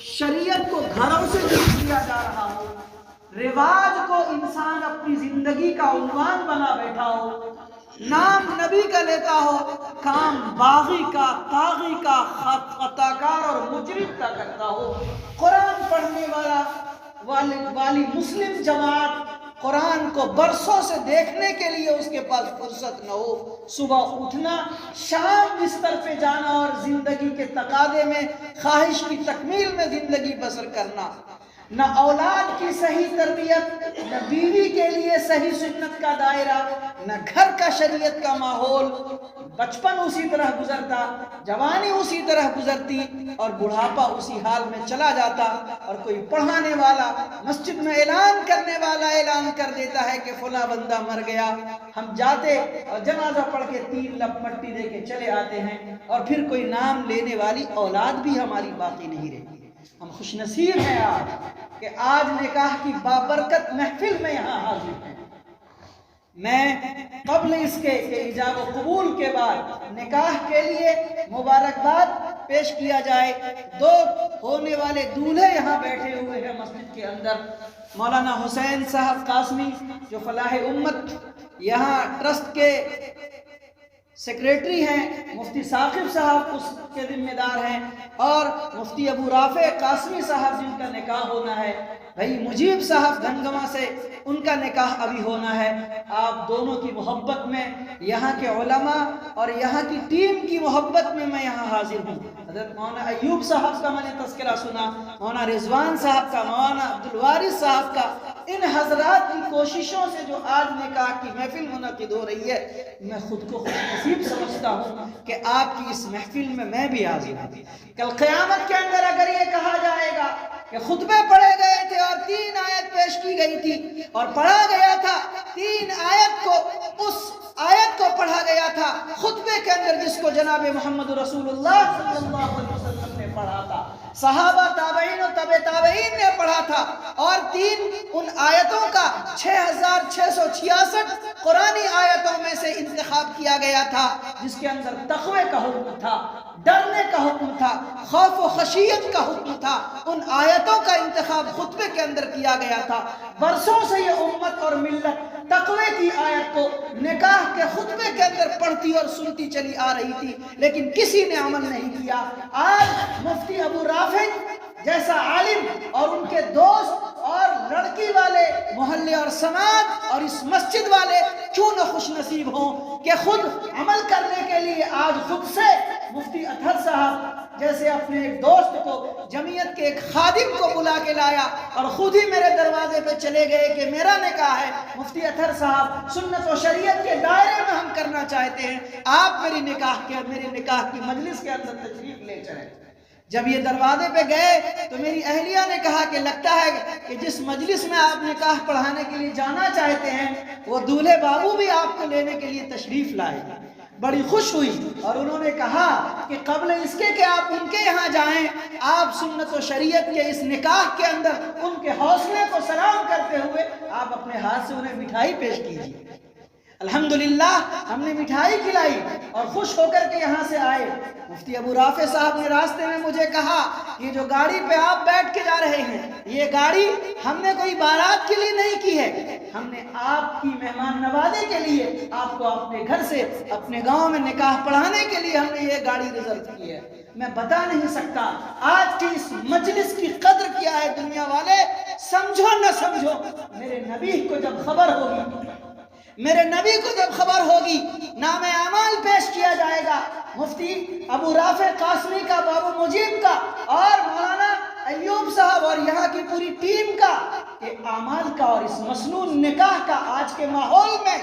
شریعت کو گھروں سے دور کیا جا رہا ہو، رواج کو انسان اپنی زندگی کا عنوان بنا بیٹھا ہو، نام نبی کا لیتا ہو، کام باغی کا، طاغی کا، خطاکار اور مجرم کا کرتا ہو۔ قرآن پڑھنے والی مسلم جماعت قرآن کو برسوں سے دیکھنے کے لیے اس کے پاس فرصت نہ ہو، صبح اٹھنا، شام بستر پہ جانا اور زندگی کے تقاضے میں، خواہش کی تکمیل میں زندگی بسر کرنا، نہ اولاد کی صحیح تربیت، نہ بیوی کے لیے صحیح سنت کا دائرہ، نہ گھر کا شریعت کا ماحول۔ بچپن اسی طرح گزرتا، جوانی اسی طرح گزرتی اور بڑھاپا اسی حال میں چلا جاتا، اور کوئی پڑھانے والا، مسجد میں اعلان کرنے والا اعلان کر دیتا ہے کہ فلاں بندہ مر گیا، ہم جاتے اور جنازہ پڑھ کے 3 لب مٹی دے کے چلے آتے ہیں، اور پھر کوئی نام لینے والی اولاد بھی ہماری باقی نہیں رہتی۔ ہم خوش نصیب ہیں آج کہ آج نکاح کی بابرکت محفل میں یہاں حاضر ہیں۔ میں قبل اس کے ایجاب و قبول کے بعد نکاح کے لیے مبارکباد پیش کیا جائے۔ 2 ہونے والے دولہے یہاں بیٹھے ہوئے ہیں مسجد کے اندر، مولانا حسین صاحب قاسمی جو فلاح امت یہاں ٹرسٹ کے سیکریٹری ہیں، مفتی ثاقب صاحب اس کے ذمہ دار ہیں، اور مفتی ابو رافع قاسمی صاحب جن کا نکاح ہونا ہے، بھائی مجیب صاحب گنگما سے ان کا نکاح ابھی ہونا ہے۔ آپ دونوں کی محبت میں، یہاں کے علماء اور یہاں کی ٹیم کی محبت میں میں یہاں حاضر ہوں۔ حضرت مولانا ایوب صاحب کا میں نے تذکرہ سنا، مولانا رضوان صاحب کا، مولانا عبدالوارث صاحب کا، ان حضرات کی کوششوں سے جو آج نکاح کی محفل منعقد ہو رہی ہے، میں خود کو خوش نصیب سمجھتا ہوں کہ آپ کی اس محفل میں بھی حاضر ہوں۔ کل قیامت کے اندر اگر یہ کہا جائے گا کہ خطبے پڑھے گئے تھے اور 3 آیت پیش کی گئی تھی اور پڑھا گیا تھا 3 آیت کو، اس آیت کو پڑھا گیا تھا خطبے کے اندر جس کو جناب محمد رسول اللہ صلی اللہ علیہ وسلم نے پڑھا تھا، صحابہ تابعین و تبع تابعین نے پڑھا تھا، اور 3 ان آیتوں کا 6666 قرآنی آیتوں میں سے انتخاب کیا گیا تھا، جس کے اندر تقوی کا حکم تھا، ڈرنے کا حکم تھا، خوف و خشیت کا حکم تھا۔ ان آیتوں کا انتخاب خطبے کے اندر کیا گیا تھا۔ برسوں سے یہ امت اور ملت تقوی کی آیت کو نکاح کے خطبے کے اندر پڑھتی اور سنتی چلی آ رہی تھی، لیکن کسی نے عمل نہیں کیا۔ آج مفتی ابو رافع جیسا عالم اور ان کے دوست اور لڑکی والے محلے اور سماج اور اس مسجد والے کیوں نہ خوش نصیب ہوں کہ خود عمل کرنے کے لیے آج خود سے مفتی اطہر صاحب جیسے اپنے ایک دوست کو، جمعیت کے ایک خادم کو بلا کے لایا اور خود ہی میرے دروازے پہ چلے گئے کہ میرا نکاح ہے، مفتی اطہر صاحب سنت و شریعت کے دائرے میں ہم کرنا چاہتے ہیں، آپ میرے نکاح کی مجلس کے اندر تشریف لے چلیں۔ جب یہ دروازے پہ گئے تو میری اہلیہ نے کہا کہ لگتا ہے کہ جس مجلس میں آپ نکاح پڑھانے کے لیے جانا چاہتے ہیں وہ دولہے بابو بھی آپ کو لینے کے لیے تشریف لائے۔ بڑی خوش ہوئی اور انہوں نے کہا کہ قبل اس کے کہ آپ ان کے یہاں جائیں، آپ سنت و شریعت کے اس نکاح کے اندر ان کے حوصلے کو سلام کرتے ہوئے آپ اپنے ہاتھ سے انہیں مٹھائی پیش کیجیے۔ الحمدللہ ہم نے مٹھائی کھلائی اور خوش ہو کر کے یہاں سے آئے۔ مفتی ابو رافع صاحب نے راستے میں مجھے کہا یہ جو گاڑی پہ آپ بیٹھ کے جا رہے ہیں، یہ گاڑی ہم نے کوئی بارات کے لیے نہیں کی ہے، ہم نے آپ کی مہمان نوازی کے لیے، آپ کو اپنے گھر سے اپنے گاؤں میں نکاح پڑھانے کے لیے ہم نے یہ گاڑی ریزرو کی ہے۔ میں بتا نہیں سکتا آج کی اس مجلس کی قدر کیا ہے دنیا والے، سمجھو نہ سمجھو، میرے نبی کو جب خبر ہوگی، نام اعمال پیش کیا جائے گا مفتی ابو رافع قاسمی کا، بابو مجیب کا اور مولانا ایوب صاحب اور یہاں کی پوری ٹیم کا، کہ اعمال کا اور اس مسنون نکاح کا آج کے ماحول میں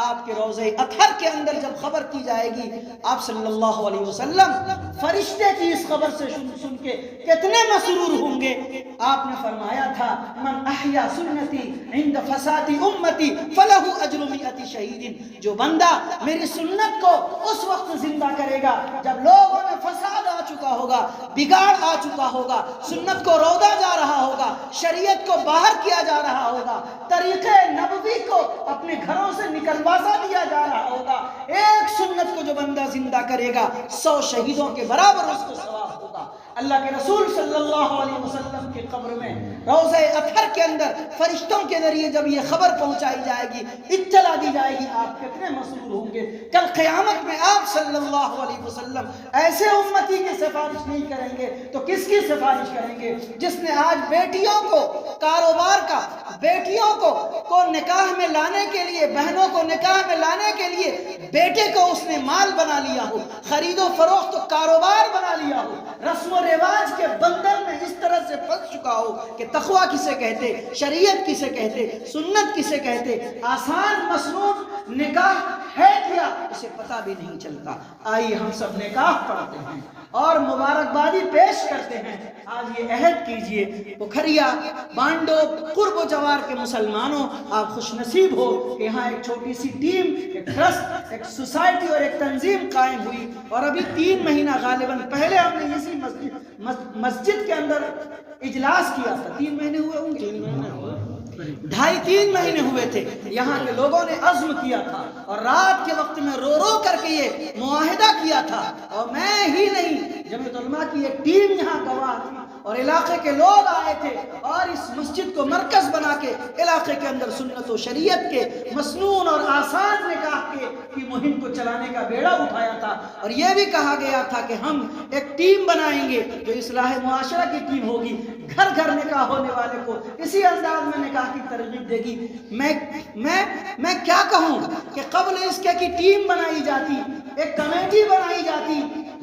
آپ کے روضہ اطہر کے اندر جب خبر کی جائے گی، آپ صلی اللہ علیہ وسلم فرشتے کی اس خبر سے سن کے کتنے مسرور ہوں گے۔ آپ نے فرمایا تھا من احیا سنتی عند فساد امتی فلہ اجر 100 شہید، جو بندہ میری سنت کو اس وقت زندہ کرے گا جب لوگوں میں فساد آ چکا ہوگا، بگاڑ آ چکا ہوگا، سنت کو رودا جا رہا ہوگا، شریعت کو باہر کیا جا رہا ہوگا، طریقے نبوی کو اپنے گھروں سے نکلواسا دیا جا رہا ہوگا، ایک سنت کو جو بندہ زندہ کرے گا 100 شہیدوں کے برابر اس کو ثواب ہوگا۔ اللہ کے رسول صلی اللہ علیہ وسلم کی قبر میں روضہ اطہر کے اندر فرشتوں کے ذریعے جب یہ خبر پہنچائی جائے گی، اطلاع دی جائے گی، آپ کتنے مسرور ہوں گے۔ کل قیامت میں آپ صلی اللہ علیہ وسلم ایسے امتی کی سفارش نہیں کریں گے تو کس کی سفارش کریں گے؟ جس نے آج بیٹیوں کو کاروبار کا، بیٹیوں کو نکاح میں لانے کے لیے، بہنوں کو نکاح میں لانے کے لیے بیٹے کو اس نے مال بنا لیا ہو، خرید و فروخت کاروبار بنا لیا ہو، رسم و رواج کے بندر میں اس طرح سے پھنس چکا ہو کہ تقویٰ کسے کہتے، شریعت کسے کہتے، سنت کسے کہتے، آسان مسنون نکاح ہے کیا اسے پتہ بھی نہیں چلتا۔ آئیے ہم سب نکاح پڑھتے ہیں اور مبارکبادی پیش کرتے ہیں۔ آج یہ عہد کیجئے، پکھریا، بانڈو، قرب و جوار کے مسلمانوں، آپ خوش نصیب ہو کہ یہاں ایک چھوٹی سی ٹیم، ایک ٹرسٹ، ایک سوسائٹی اور ایک تنظیم قائم ہوئی، اور ابھی 3 مہینہ غالباً پہلے ہم نے اسی مسجد کے اندر اجلاس کیا تھا۔ 3 مہینے ہوئے ہوں گے، 2.5-3 مہینے ہوئے تھے۔ یہاں کے لوگوں نے عزم کیا تھا اور رات کے وقت میں رو رو کر کے یہ معاہدہ کیا تھا، اور میں ہی نہیں، جمعیت علماء کی ایک ٹیم یہاں گواہ تھی اور علاقے کے لوگ آئے تھے، اور اس مسجد کو مرکز بنا کے علاقے کے اندر سنت و شریعت کے مسنون اور آسان نکاح کی مہم کو چلانے کا بیڑا اٹھایا تھا، اور یہ بھی کہا گیا تھا کہ ہم ایک ٹیم بنائیں گے جو اصلاح معاشرہ کی ٹیم ہوگی، گھر گھر نکاح ہونے والے کو اسی انداز میں نکاح کی ترغیب دے گی۔ میں کیا کہوں کہ قبل اس کے کی ٹیم بنائی جاتی، ایک کمیٹی بنائی جاتی،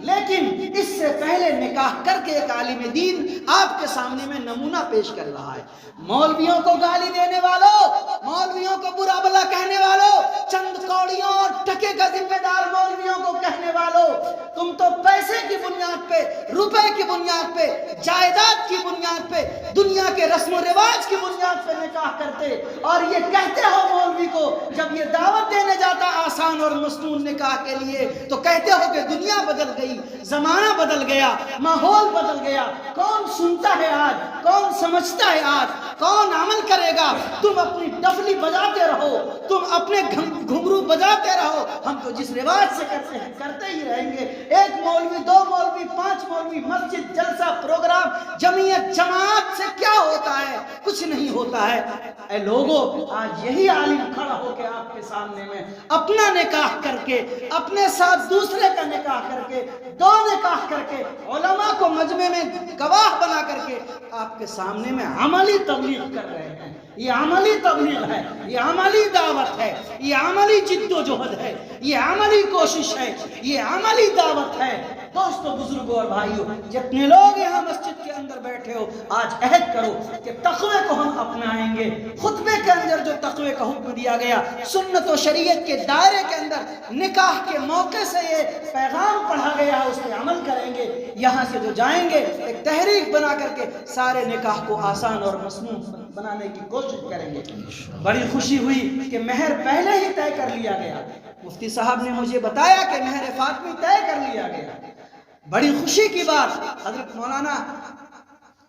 لیکن اس سے پہلے نکاح کر کے ایک عالم دین آپ کے سامنے میں نمونہ پیش کر رہا ہے۔ مولویوں کو گالی دینے والوں، مولویوں کو برا بھلا کہنے والوں، چند کوڑیوں اور ٹکے کا ذمہ دار مولویوں کو کہنے والوں، تم تو پیسے کی بنیاد پہ، روپے کی بنیاد پہ، جائیداد کی بنیاد پہ، دنیا کے رسم و رواج کی بنیاد پہ نکاح کرتے، اور یہ کہتے ہو مولوی کو جب یہ دعوت دینے جاتا آسان اور مسنون نکاح کے لیے تو کہتے ہو کہ دنیا بدل گئی، زمانہ بدل گیا، ماحول بدل گیا، کون سنتا ہے آج، کون سمجھتا ہے آج، کون عمل کرے گا؟ تم اپنی ڈفلی بجاتے رہو، تم اپنے گھنگرو بجاتے رہو، ہم تو جس رواج سے کرتے ہیں کرتے ہی رہیں گے۔ 1 مولوی، 2 مولوی، 5 مولوی، مسجد، جلسہ، پروگرام، جمعیت، جماعت سے کیا ہوتا ہے؟ کچھ نہیں ہوتا ہے۔ اے لوگوں، آج یہی عالم کھڑا ہو کے آپ کے سامنے میں اپنا نکاح کر کے، اپنے ساتھ دوسرے کا نکاح کر کے، 2 نکاح کر کے، علماء کو مجمع میں گواہ بنا کر کے آپ کے سامنے میں عملی تبلیغ کر رہے ہیں۔ یہ عملی تبلیغ ہے، یہ عملی دعوت ہے، یہ عملی جد و جہد ہے، یہ عملی کوشش ہے، یہ عملی دعوت ہے۔ دوستو، بزرگوں اور بھائیوں، جتنے لوگ یہاں مسجد کے اندر بیٹھے ہو، آج عہد کرو کہ تقوی کو ہم اپنائیں گے۔ خطبے کے اندر جو تقوی کا حکم دیا گیا، سنت و شریعت کے دائرے کے اندر نکاح کے موقع سے یہ پیغام پڑھا گیا، اس پہ عمل کریں گے۔ یہاں سے جو جائیں گے ایک تحریک بنا کر کے سارے نکاح کو آسان اور مسنون بنانے کی کوشش کریں گے۔ بڑی خوشی ہوئی کہ مہر پہلے ہی طے کر لیا گیا۔ مفتی صاحب نے مجھے بتایا کہ مہر فاطمی طے کر لیا گیا۔ بڑی خوشی کی بات، حضرت مولانا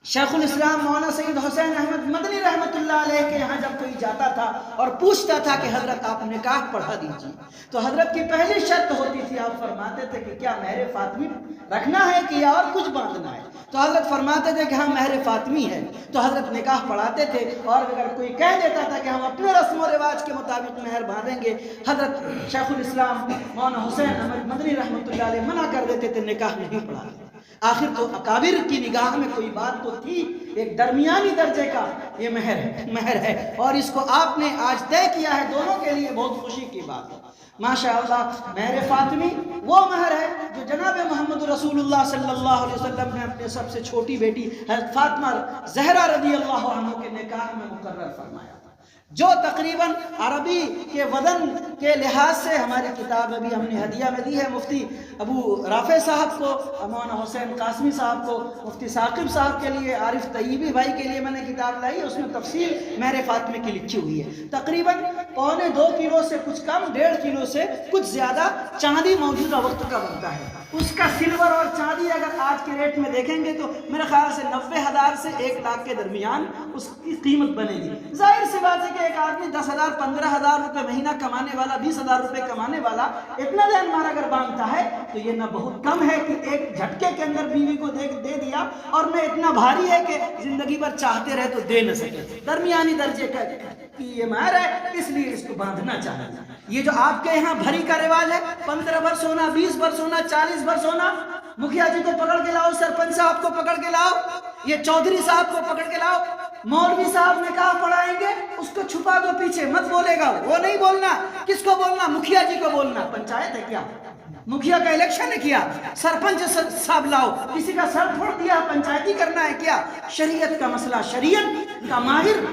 شیخ الاسلام مولانا سید حسین احمد مدنی رحمت اللہ علیہ کے یہاں جب کوئی جاتا تھا اور پوچھتا تھا کہ حضرت آپ نکاح پڑھا دیجیے، تو حضرت کی پہلی شرط ہوتی تھی، آپ فرماتے تھے کہ کیا مہر فاطمی رکھنا ہے کہ یا اور کچھ باندھنا ہے؟ تو حضرت فرماتے تھے کہ ہاں مہر فاطمی ہے، تو حضرت نکاح پڑھاتے تھے، اور اگر کوئی کہہ دیتا تھا کہ ہم اپنے رسم و رواج کے مطابق مہر باندھیں گے، حضرت شیخ الاسلام مولانا حسین احمد مدنی رحمت اللہ علیہ منع کر دیتے تھے، نکاح نہیں پڑھاتے۔ آخر تو اکابر کی نگاہ میں کوئی بات تو تھی، ایک درمیانی درجے کا یہ مہر ہے، اور اس کو آپ نے آج طے کیا ہے، دونوں کے لیے بہت خوشی کی بات ہے۔ ماشاءاللہ، مہر فاطمی وہ مہر ہے جو جناب محمد رسول اللہ صلی اللہ علیہ وسلم نے اپنے سب سے چھوٹی بیٹی حضرت فاطمہ زہرا رضی اللہ عنہ کے نکاح میں مقرر فرمایا تھا، جو تقریباً عربی کے وزن کے لحاظ سے ہماری کتاب ابھی ہم نے ہدیہ میں دی ہے مفتی ابو رافع صاحب کو، مولانا حسین قاسمی صاحب کو، مفتی ثاقب صاحب کے لیے، عارف طیبی بھائی کے لیے میں نے کتاب لائی ہے، اس میں تفصیل مہر فاطمے کی لکھی ہوئی ہے۔ تقریباً 1.25 کلو سے کچھ کم، 1.5 کلو سے کچھ زیادہ چاندی موجودہ وقت کا بنتا ہے۔ اس کا سلور اور چاندی اگر آج کے ریٹ میں دیکھیں گے تو میرے خیال سے 90,000 سے 1 لاکھ کے درمیان اس کی قیمت بنے گی۔ ظاہر سی بات ہے کہ کہ ایک آدمی 10,000 15,000 روپے مہینہ کمانے والا 20,000 روپے کمانے والا اتنا دین مار اگر باندھتا ہے تو یہ نہ بہت کم ہے کہ ایک جھٹکے کے اندر بیوی کو دے دیا، اور نہ اتنا بھاری ہے کہ زندگی بھر چاہتے رہے تو دے نہ سکے، درمیانی درجے کا یہ مہر ہے، اس لیے اس کو باندھنا چاہیے۔ یہ جو آپ کے یہاں بھری کا رواج ہے، 15 بھر سونا، 20 بھر سونا، 40 بھر سونا، مکھیا جی کو پکڑ کے لاؤ، سرپنچ صاحب کو پکڑ کے لاؤ، یہ چودھری صاحب کو پکڑ کے لاؤ، مولوی صاحب نکاح پڑھائیں گے، اس کو چھپا دو پیچھے، مت بولے گا، وہ نہیں بولنا۔ کس کو بولنا؟ مکھیا جی کو بولنا۔ پنچایت ہے کیا؟ مکھیا کا الیکشن ہے کیا؟ سرپنچ صاحب لاؤ، کسی کا سر پھوڑ دیا، پنچایتی کرنا ہے کیا؟ شریعت کا مسئلہ شریعت کا ماہر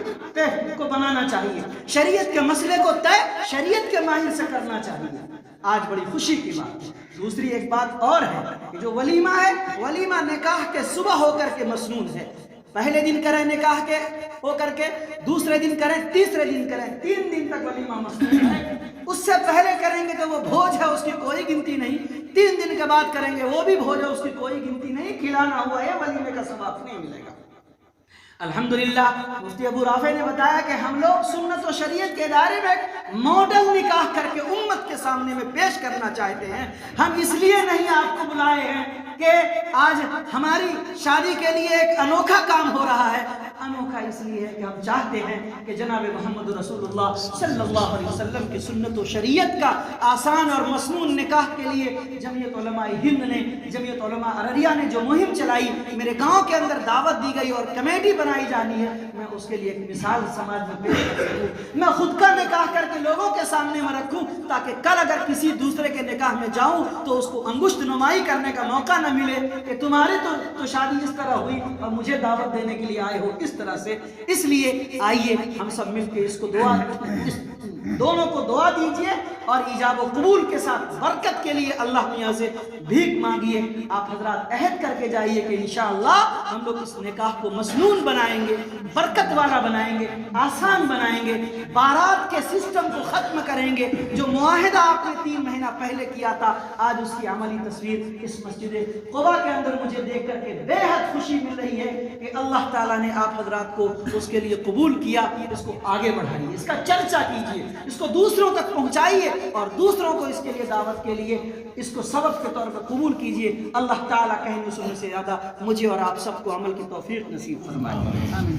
کو بنانا چاہیے، شریعت کے مسئلے کو طے شریعت کے ماہر سے کرنا چاہیے۔ آج بڑی خوشی کی بات ہے۔ دوسری ایک بات اور ہے کہ جو ولیمہ ہے، ولیمہ نکاح کے صبح ہو کر کے مسنون ہے۔ پہلے دن کریں نکاح کے ہو کر کے، دوسرے دن کریں، تیسرے دن کریں، 3 دن تک ولیمہ مسنون ہے۔ اس سے پہلے کریں گے تو وہ بھوج ہے، اس کی کوئی گنتی نہیں۔ 3 دن کے بعد کریں گے وہ بھی بھوج ہے، اس کی کوئی گنتی نہیں، کھلانا ہوا ہے، ولیمے کا ثواب نہیں ملے گا۔ الحمدللہ مفتی ابو رافع نے بتایا کہ ہم لوگ سنت و شریعت کے ادارے میں ماڈل نکاح کر کے امت کے سامنے میں پیش کرنا چاہتے ہیں۔ ہم اس لیے نہیں آپ کو بلائے ہیں کہ آج ہماری شادی کے لیے ایک انوکھا کام ہو رہا ہے، انوکھا اس لیے ہے کہ ہم چاہتے ہیں کہ جناب محمد رسول اللہ صلی اللہ علیہ وسلم کی سنت و شریعت کا آسان اور مسنون نکاح کے لیے جمعیت علماء ہند نے، جمعیت علماء ارریہ نے جو مہم چلائی، میرے گاؤں کے اندر دعوت دی گئی اور کمیٹی بنائی جانی ہے، میں اس کے لیے ایک مثال سماج میں پیش کر سکوں، میں خود کا نکاح کر کے لوگوں کے سامنے میں رکھوں، تاکہ کل اگر کسی دوسرے کے نکاح میں جاؤں تو اس کو انگشت نمائی کرنے کا موقع نہ ملے کہ تمہاری تو شادی اس طرح ہوئی اور مجھے دعوت دینے کے لیے آئے ہو اس طرح سے۔ اس لیے آئیے ہم سب مل کے اس کو دونوں کو دعا دیجئے اور ایجاب و قبول کے ساتھ برکت کے لیے اللہ میاں سے بھیک مانگیے۔ آپ حضرات عہد کر کے جائیے کہ انشاءاللہ ہم لوگ اس نکاح کو مسنون بنائیں گے، برکت والا بنائیں گے، آسان بنائیں گے، بارات کے سسٹم کو ختم کریں گے۔ جو معاہدہ آپ نے 3 مہینہ پہلے کیا تھا، آج اس کی عملی تصویر اس مسجد قباء کے اندر مجھے دیکھ کر کے بے حد خوشی مل رہی ہے کہ اللہ تعالیٰ نے آپ حضرات کو اس کے لیے قبول کیا۔ اس کو آگے بڑھائیے، اس کا چرچا کیجئے، اس کو دوسروں تک پہنچائیے اور دوسروں کو اس کے لیے دعوت کے لیے اس کو سبب کے طور پر قبول کیجئے۔ اللہ تعالیٰ کہنے سننے سے زیادہ مجھے اور آپ سب کو عمل کی توفیق نصیب فرمائے۔ آمین۔